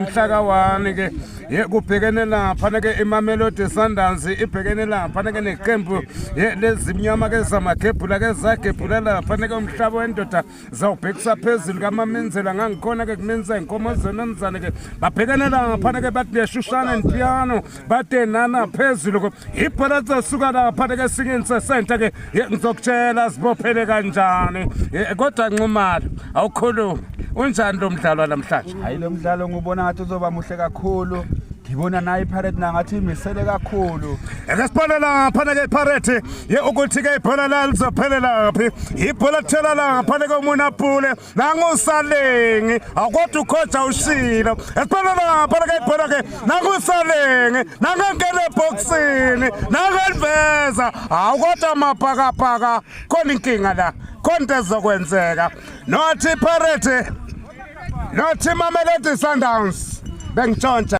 Mhlaka wani ke kubhekene lapha ke iMamelodi Sundowns ibhekene lapha ke neqembu lezimnyama ke zamagebhula ke zagebhula lapha ke umhlaba wendoda zawubhekisa phezulu kaMamenzela ngangikhona ke kumenza inkomo zonamzana ke babhekene lapha ke bathi leshushana npiano bathe nana phezulu ibhola zasuka lapha ke singense center ke ngizokutshela sibophele kanjani kodwa nqumalo awukhulumi unjani lo mdlalo namhlanje. Hayi lo mdlalo ngubona ngathi uzoba muhle kakhulu. Ngibona naye iPirate nangathi imisele kakhulu. Esibona lapha ke iPirate ukuthi ke ibhola la lizophelela laphi. Ibhola thela lapha ke umuntu aphule nangusalengi akodwa ukhoja ushilo. Esibona lapha ke ibhola ke nangusalengi nangangena eboxini nangaliveza akodwa amabhakabhaka khona inkinga la konke ezokwenzeka. Nothi iPirate nothi Mamelodi Sundowns bengitshontsha.